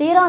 13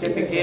KPK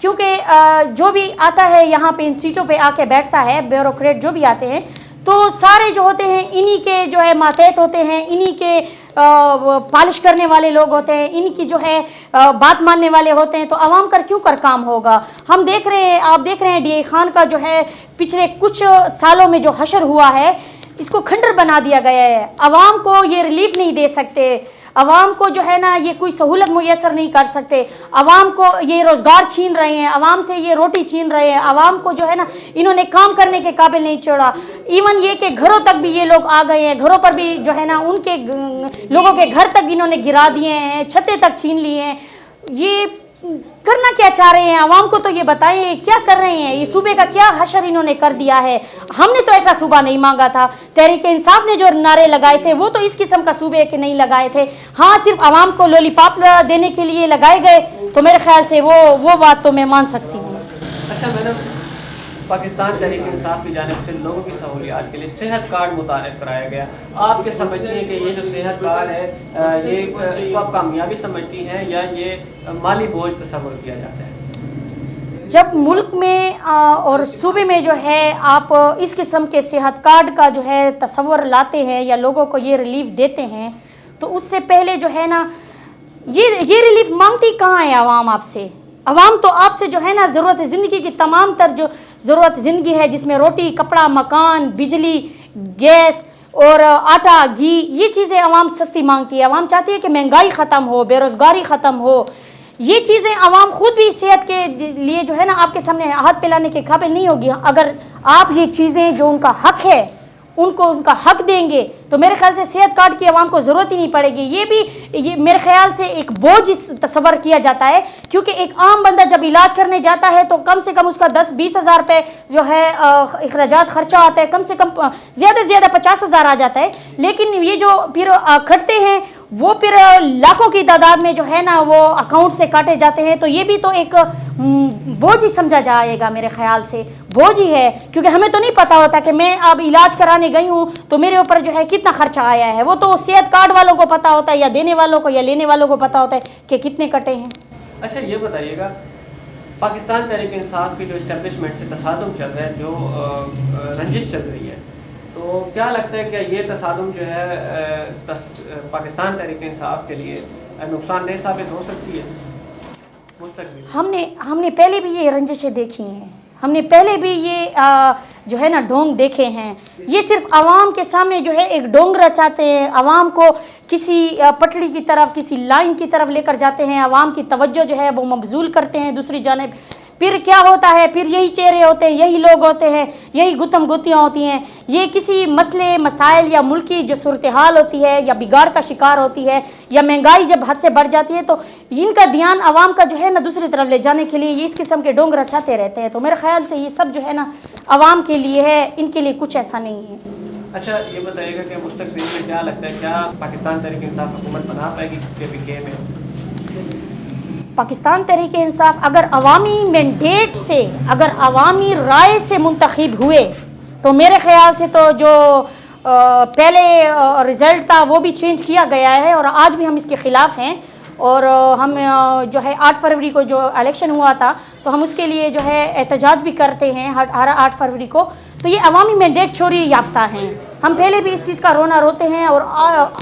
کیونکہ جو بھی آتا ہے یہاں پہ ان سیٹوں پہ آ کے بیٹھتا ہے، بیوروکریٹ جو بھی آتے ہیں تو سارے جو ہوتے ہیں انہی کے جو ہے ماتحت ہوتے ہیں، انہی کے پالش کرنے والے لوگ ہوتے ہیں، انہی کی جو ہے بات ماننے والے ہوتے ہیں، تو عوام کا کیوں کر کام ہوگا؟ ہم دیکھ رہے ہیں، آپ دیکھ رہے ہیں ڈی اے خان کا جو ہے پچھلے کچھ سالوں میں جو حشر ہوا ہے اس کو کھنڈر بنا دیا گیا ہے، عوام کو یہ ریلیف نہیں دے سکتے، عوام کو جو ہے نا یہ کوئی سہولت میسر نہیں کر سکتے، عوام کو یہ روزگار چھین رہے ہیں، عوام سے یہ روٹی چھین رہے ہیں، عوام کو جو ہے نا انہوں نے کام کرنے کے قابل نہیں چھوڑا، ایون یہ کہ گھروں تک بھی یہ لوگ آ گئے ہیں، گھروں پر بھی جو ہے نا ان کے لوگوں کے گھر تک انہوں نے گرا دیے ہیں، چھتیں تک چھین لی ہیں۔ یہ کرنا کیا چاہ رہے ہیں؟ عوام کو تو یہ بتائیں کیا کر رہے ہیں؟ یہ صوبے کا کیا حشر انہوں نے کر دیا ہے؟ ہم نے تو ایسا صوبہ نہیں مانگا تھا، تحریک انصاف نے جو نعرے لگائے تھے وہ تو اس قسم کا صوبے کے نہیں لگائے تھے، ہاں صرف عوام کو لولی پاپ دینے کے لیے لگائے گئے، تو میرے خیال سے وہ بات تو میں مان سکتی ہوں۔ اچھا میڈم، پاکستان تحریک انصاف کی جانب سے لوگوں کی سہولیات کے لیے صحت کارڈ متعارف کرایا گیا، آپ کیا سمجھتی ہیں کہ یہ جو صحت کارڈ ہے یہ اس کو آپ کامیابی سمجھتی ہیں یا یہ مالی بوجھ تصور کیا جاتا ہے؟ جب ملک میں اور صوبے میں جو ہے آپ اس قسم کے صحت کارڈ کا جو ہے تصور لاتے ہیں یا لوگوں کو یہ ریلیف دیتے ہیں تو اس سے پہلے جو ہے نا یہ ریلیف مانگتی کہاں ہے عوام آپ سے؟ عوام تو آپ سے جو ہے نا ضرورت زندگی کی تمام تر جو ضرورت زندگی ہے جس میں روٹی، کپڑا، مکان، بجلی، گیس اور آٹا، گھی، یہ چیزیں عوام سستی مانگتی ہے، عوام چاہتی ہے کہ مہنگائی ختم ہو، بے روزگاری ختم ہو، یہ چیزیں عوام خود بھی صحت کے لیے جو ہے نا آپ کے سامنے ہاتھ پھیلانے کے قابل نہیں ہوگی۔ اگر آپ یہ چیزیں جو ان کا حق ہے ان کو ان کا حق دیں گے تو میرے خیال سے صحت کارڈ کی عوام کو ضرورت ہی نہیں پڑے گی۔ یہ میرے خیال سے ایک بوجھ تصور کیا جاتا ہے، کیونکہ ایک عام بندہ جب علاج کرنے جاتا ہے تو کم سے کم اس کا 10-20 ہزار روپے جو ہے اخراجات خرچہ آتا ہے، کم سے کم زیادہ سے زیادہ 50 ہزار آ جاتا ہے، لیکن یہ جو پھر کھٹتے ہیں وہ پھر لاکھوں کی تعداد میں جو ہے نا وہ اکاؤنٹ سے کاٹے جاتے ہیں، تو یہ بھی تو ایک بوجھ ہی سمجھا جائے گا، میرے خیال سے بوجھ ہی ہے، کیونکہ ہمیں تو نہیں پتا ہوتا کہ میں اب علاج کرانے گئی ہوں تو میرے اوپر جو ہے کتنا خرچہ آیا ہے، وہ تو صحت کارڈ والوں کو پتا ہوتا ہے یا دینے والوں کو یا لینے والوں کو پتا ہوتا ہے کہ کتنے کٹے ہیں۔ اچھا یہ بتائیے گا، پاکستان تحریک انصاف کی جو اسٹیبلشمنٹ سے تصادم چل رہا ہے، جو رنجش چل رہی ہے، تو کیا لگتا ہے کہ یہ تصادم جو ہے پاکستان تحریک انصاف کے لیے نقصان دہ ثابت ہو سکتی ہے مستقبل؟ ہم نے پہلے بھی یہ رنجشیں دیکھی ہیں، ہم نے پہلے بھی یہ جو ہے نا ڈھونگ دیکھے ہیں، یہ صرف عوام کے سامنے جو ہے ایک ڈونگ رچاتے ہیں، عوام کو کسی پٹڑی کی طرف، کسی لائن کی طرف لے کر جاتے ہیں، عوام کی توجہ جو ہے وہ مبذول کرتے ہیں دوسری جانب، پھر کیا ہوتا ہے، پھر یہی چہرے ہوتے ہیں، یہی لوگ ہوتے ہیں، یہی گتم گتیاں ہوتی ہیں، یہ کسی مسئلے مسائل یا ملکی جو صورتحال ہوتی ہے یا بگاڑ کا شکار ہوتی ہے یا مہنگائی جب حد سے بڑھ جاتی ہے تو ان کا دھیان عوام کا جو ہے نا دوسری طرف لے جانے کے لیے یہ اس قسم کے ڈونگ رچاتے رہتے ہیں، تو میرے خیال سے یہ سب جو ہے نا عوام کے لیے ہے، ان کے لیے کچھ ایسا نہیں ہے۔ اچھا یہ بتائیے گا کہ مستقبل میں کیا لگتا ہے، کیا پاکستان تحریک انصاف حکومت بنا پائے گی KPK میں؟ پاکستان تحریک انصاف اگر عوامی مینڈیٹ سے، اگر عوامی رائے سے منتخب ہوئے تو میرے خیال سے تو جو پہلے رزلٹ تھا وہ بھی چینج کیا گیا ہے اور آج بھی ہم اس کے خلاف ہیں، اور ہم جو ہے 8 فروری کو جو الیکشن ہوا تھا تو ہم اس کے لیے جو ہے احتجاج بھی کرتے ہیں ہر 8 فروری کو، تو یہ عوامی مینڈیٹ چوری یافتہ ہیں، ہم پہلے بھی اس چیز کا رونا روتے ہیں اور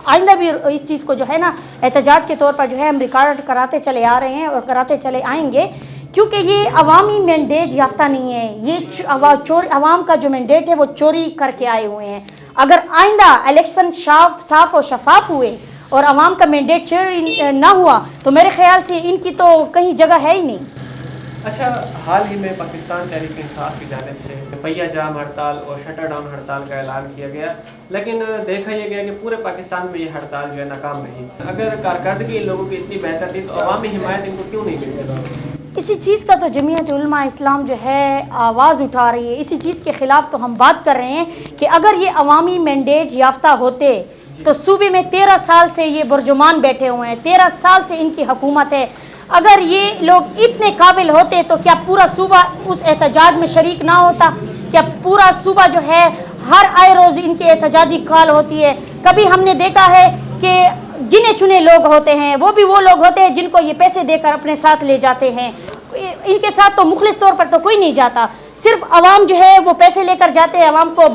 آئندہ بھی اس چیز کو جو ہے نا احتجاج کے طور پر جو ہے ہم ریکارڈ کراتے چلے آ رہے ہیں اور کراتے چلے آئیں گے، کیونکہ یہ عوامی مینڈیٹ یافتہ نہیں ہے، یہ عوام کا جو مینڈیٹ ہے وہ چوری کر کے آئے ہوئے ہیں۔ اگر آئندہ الیکشن صاف و شفاف ہوئے اور عوام کا مینڈیٹ چوری نہ ہوا تو میرے خیال سے ان کی تو کہیں جگہ ہے ہی نہیں۔ اچھا حال ہی میں پاکستان تحریک انصاف کی جانب سے پہیہ جام ہڑتال اور شٹر ڈاؤن ہڑتال کا اعلان کیا گیا، لیکن دیکھا یہ گیا کہ پورے پاکستان میں یہ ہڑتال جو ہے ناکام رہی۔ اگر کارکردگی ان لوگوں کی اتنی بہتر تھی تو عوامی حمایت ان کو کیوں نہیں مل سکتی؟ اسی چیز کا تو جمعیت علماء اسلام جو ہے آواز اٹھا رہی ہے، اسی چیز کے خلاف تو ہم بات کر رہے ہیں کہ اگر یہ عوامی مینڈیٹ یافتہ ہوتے تو صوبے میں 13 سال سے یہ برجمان بیٹھے ہوئے ہیں، 13 سال سے ان کی حکومت ہے، اگر یہ لوگ اتنے قابل ہوتے تو کیا پورا صوبہ اس احتجاج میں شریک نہ ہوتا؟ کیا پورا صوبہ جو ہے ہر آئے روز ان کے احتجاجی کال ہوتی ہے؟ کبھی ہم نے دیکھا ہے کہ گنے چنے لوگ ہوتے ہیں، وہ بھی وہ لوگ ہوتے ہیں جن کو یہ پیسے دے کر اپنے ساتھ لے جاتے ہیں، ان کے ساتھ تو مخلص طور پر تو کوئی نہیں جاتا، صرف عوام جو ہے وہ پیسے لے کر جاتے ہیں، عوام کو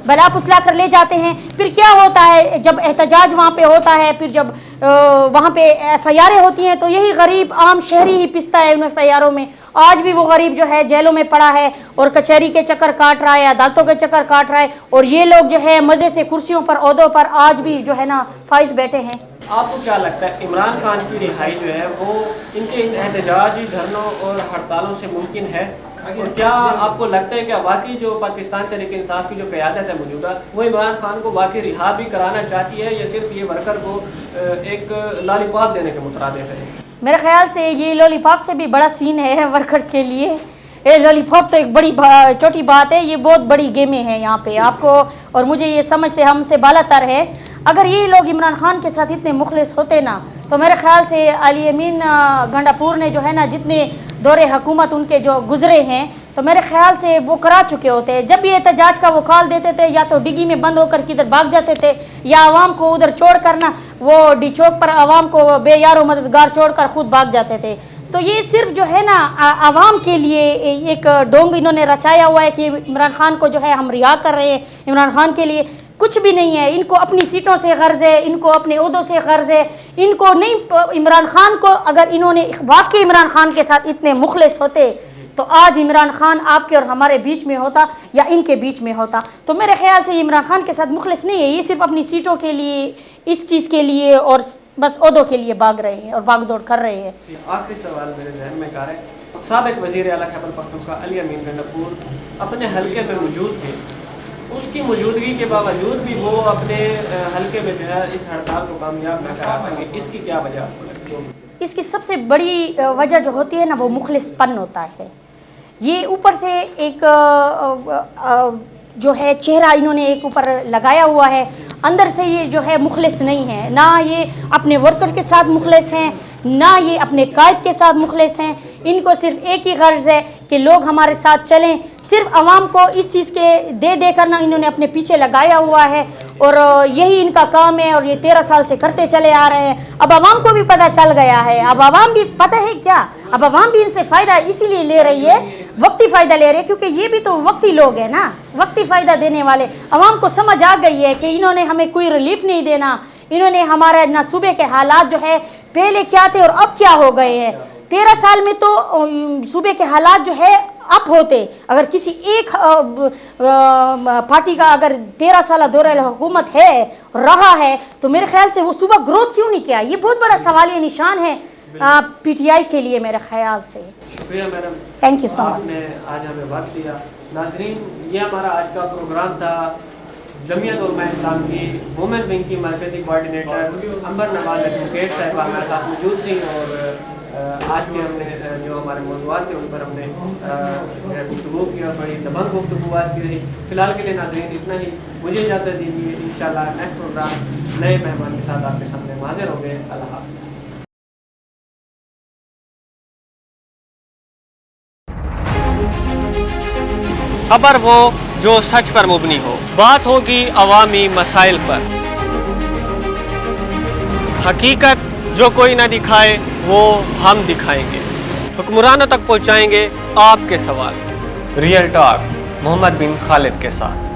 بلا پسلا کر لے جاتے ہیں. پھر کیا ہوتا ہے جب احتجاج وہاں پہ ہوتا ہے، پھر جب وہاں پہ ایف آئی آریں ہوتی ہیں تو یہی غریب عام شہری ہی پستا ہے ان ایف آئی آروں میں. آج بھی وہ غریب جو ہے جیلوں میں پڑا ہے اور کچہری کے چکر کاٹ رہا ہے، عدالتوں کے چکر کاٹ رہا ہے، اور یہ لوگ جو ہے مزے سے کرسیوں پر عہدوں پر آج بھی جو ہے نا فائز بیٹھے ہیں. آپ کو کیا لگتا ہے عمران خان کی رہائی جو ہے وہ ان کے احتجاجی دھرنوں اور ہڑتالوں سے ممکن ہے؟ اور کیا آپ کو لگتا ہے کہ واقعی جو پاکستان تحریک انصاف کی جو قیادت ہے موجودہ وہ عمران خان کو واقعی رہا بھی کرانا چاہتی ہے، یا صرف یہ ورکر کو ایک لالی پاپ دینے کے مترادف ہے؟ میرے خیال سے یہ لولی پاپ سے بھی بڑا سین ہے ورکرز کے لیے. یہ لولی پاپ تو ایک بڑی چھوٹی بات ہے، یہ بہت بڑی گیمیں ہیں یہاں پہ آپ کو، اور مجھے یہ سمجھ سے ہم سے بالا تر ہے. اگر یہ لوگ عمران خان کے ساتھ اتنے مخلص ہوتے نا تو میرے خیال سے علی امین گنڈا پور نے جو ہے نا جتنے دور حکومت ان کے جو گزرے ہیں تو میرے خیال سے وہ کرا چکے ہوتے ہیں. جب بھی احتجاج کا وہ کال دیتے تھے یا تو ڈگی میں بند ہو کر کدھر بھاگ جاتے تھے، یا عوام کو ادھر چھوڑ کر نا وہ ڈی چوک پر عوام کو بے یار و مددگار چھوڑ کر خود بھاگ جاتے تھے. تو یہ صرف جو ہے نا عوام کے لیے ایک ڈونگ انہوں نے رچایا ہوا ہے کہ عمران خان کو جو ہے ہم رہا کر رہے ہیں. عمران خان کے لیے کچھ بھی نہیں ہے، ان کو اپنی سیٹوں سے غرض ہے، ان کو اپنے عہدوں سے غرض ہے، ان کو نہیں. عمران خان کو اگر انہوں نے واقعی عمران خان کے ساتھ اتنے مخلص ہوتے تو آج عمران خان آپ کے اور ہمارے بیچ میں ہوتا یا ان کے بیچ میں ہوتا. تو میرے خیال سے یہ عمران خان کے ساتھ مخلص نہیں ہے، یہ صرف اپنی سیٹوں کے لیے اس چیز کے لیے اور بس عہدوں کے لیے بھاگ رہے ہیں اور بھاگ دوڑ کر رہے ہیں. آخری سوال میرے ذہن میں کار ہے، سابق وزیر اعلیٰ خیبر پختونخوا علی امین گنڈا پور اپنے حلقے میں موجود تھے، اس کی موجودگی کے باوجود بھی وہ اپنے حلقے میں جو ہے اس ہڑتال کو کامیاب نہ کرا سکے، اس کی کیا وجہ آپ کو لگتی ہے؟ اس کی سب سے بڑی وجہ جو ہوتی ہے نا وہ مخلص پن ہوتا ہے. یہ اوپر سے ایک جو ہے چہرہ انہوں نے ایک اوپر لگایا ہوا ہے، اندر سے یہ جو ہے مخلص نہیں ہے. نہ یہ اپنے ورکر کے ساتھ مخلص ہیں، نہ یہ اپنے قائد کے ساتھ مخلص ہیں. ان کو صرف ایک ہی غرض ہے کہ لوگ ہمارے ساتھ چلیں. صرف عوام کو اس چیز کے دے کر نہ انہوں نے اپنے پیچھے لگایا ہوا ہے، اور یہی ان کا کام ہے، اور یہ 13 سال سے کرتے چلے آ رہے ہیں. اب عوام کو بھی پتہ چل گیا ہے، اب عوام بھی پتہ ہے کیا، اب عوام بھی ان سے فائدہ اسی لیے لے رہی ہے، وقتی فائدہ لے رہے ہیں، کیونکہ یہ بھی تو وقتی لوگ ہیں نا، وقتی فائدہ دینے والے. عوام کو سمجھ آ گئی ہے کہ انہوں نے ہمیں کوئی ریلیف نہیں دینا، انہوں نے ہمارے نہ صوبے کے حالات جو ہے پہلے کیا تھے اور اب کیا ہو گئے ہیں. 13 سال میں تو صوبے کے حالات جو ہے اپ ہوتے. اگر کسی ایک پارٹی کا اگر 13 سالہ دورہ حکومت ہے رہا ہے تو میرے خیال سے وہ صوبہ گروتھ کیوں نہیں کیا؟ یہ بہت بڑا سوالیہ نشان ہے پی ٹی آئی کے لیے میرے خیال سے. شکریہ میڈم، تھینک یو سو مچ. آپ نے آج ہمیں وقت دیا. ناظرین، یہ ہمارا آج کا پروگرام تھا. جمعیت علماء اسلام کی وومن ونگ کی مرکزی کوآرڈینیٹر عنبر نواز ایڈوکیٹ صاحبہ ہمارے ساتھ موجود تھیں، اور آج کے ہم نے جو ہمارے موضوعات تھے ان پر ہم نے گفتگو کی اور بڑی دبنگ گفتگو آج کی رہی. فی الحال کے لیے ناظرین اتنا ہی. مجھے اجازت دیجیے، انشاءاللہ نیکسٹ پروگرام نئے مہمان کے ساتھ آپ کے سامنے حاضر ہوں گے. اللہ حافظ. خبر وہ جو سچ پر مبنی ہو، بات ہوگی عوامی مسائل پر. حقیقت جو کوئی نہ دکھائے وہ ہم دکھائیں گے. حکمرانوں تک پہنچائیں گے آپ کے سوال. ریئل ٹاک محمد بن خالد کے ساتھ.